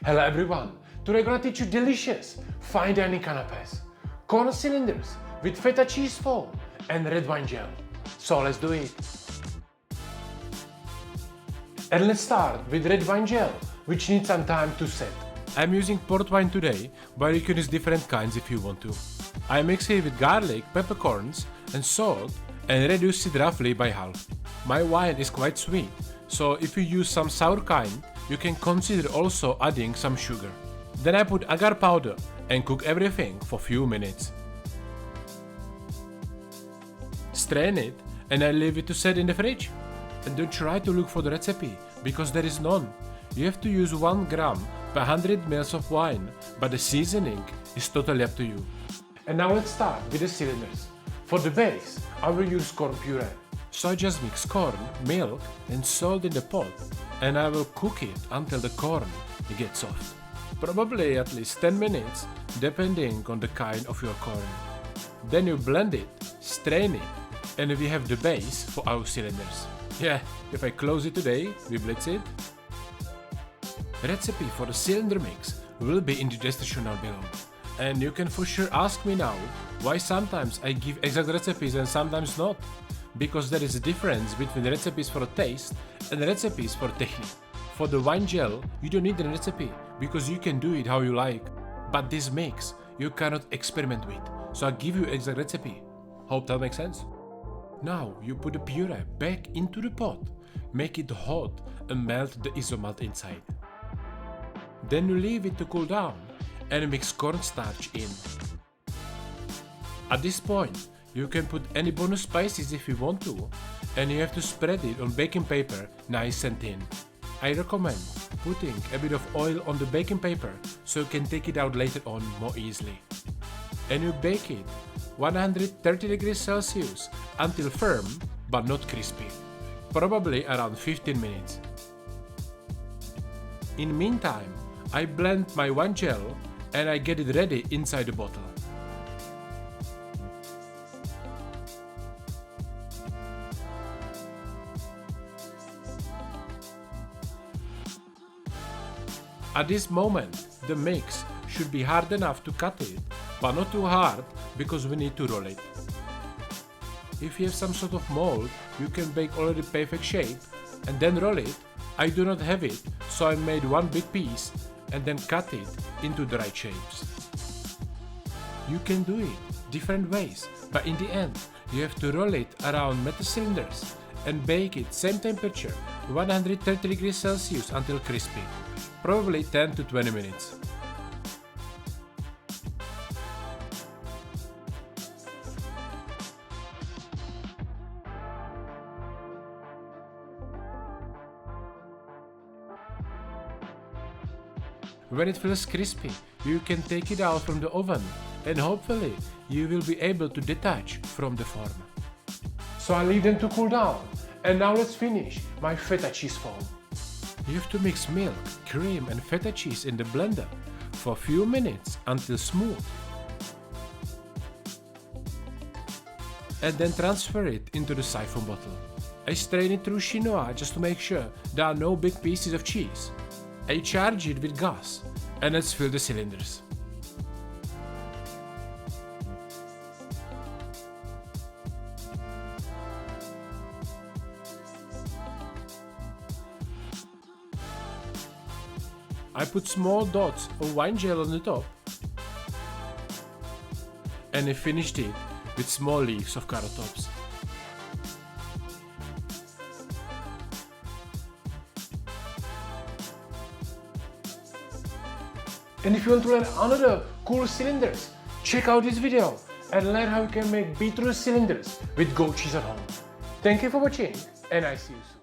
Hello everyone, today I'm gonna teach you delicious fine dining canapés, corn cylinders with feta cheese foam and red wine gel. So let's do it. And let's start with red wine gel, which needs some time to set. I'm using port wine today, but you can use different kinds if you want to. I mix it with garlic, peppercorns and salt and reduce it roughly by half. My wine is quite sweet, so if you use some sour kind, you can consider also adding some sugar. Then I put agar powder and cook everything for few minutes. Strain it and I leave it to set in the fridge. And don't try to look for the recipe, because there is none. You have to use 1 gram per 100 ml of wine, but the seasoning is totally up to you. And now let's start with the cylinders. For the base, I will use corn puree. So I just mix corn, milk and salt in the pot, and I will cook it until the corn gets soft. Probably at least 10 minutes, depending on the kind of your corn. Then you blend it, strain it, and we have the base for our cylinders. Yeah, if I close it today, we blitz it. Recipe for the cylinder mix will be in the description down below. And you can for sure ask me now why sometimes I give exact recipes and sometimes not. Because there is a difference between recipes for taste and recipes for technique. For the wine gel, you don't need a recipe because you can do it how you like. But this mix, you cannot experiment with. So I give you exact recipe. Hope that makes sense? Now you put the puree back into the pot, make it hot and melt the isomalt inside. Then you leave it to cool down and mix cornstarch in. At this point, you can put any bonus spices if you want to, and you have to spread it on baking paper nice and thin. I recommend putting a bit of oil on the baking paper so you can take it out later on more easily. And you bake it 130 degrees Celsius until firm but not crispy, probably around 15 minutes. In meantime, I blend my wine gel and I get it ready inside the bottle. At this moment, the mix should be hard enough to cut it, but not too hard because we need to roll it. If you have some sort of mold, you can bake already perfect shape and then roll it. I do not have it, so I made one big piece and then cut it into the right shapes. You can do it different ways, but in the end, you have to roll it around metal cylinders and bake it same temperature, 130 degrees Celsius until crispy. Probably 10 to 20 minutes. When it feels crispy, you can take it out from the oven and hopefully you will be able to detach from the form. So I leave them to cool down, and now let's finish my feta cheese foam. You have to mix milk, cream and feta cheese in the blender for a few minutes until smooth. And then transfer it into the siphon bottle. I strain it through chinois just to make sure there are no big pieces of cheese. I charge it with gas and let's fill the cylinders. I put small dots of wine gel on the top and I finished it with small leaves of carrot tops. And if you want to learn another cool cylinders, check out this video and learn how you can make beetroot cylinders with goat cheese at home. Thank you for watching and I see you soon.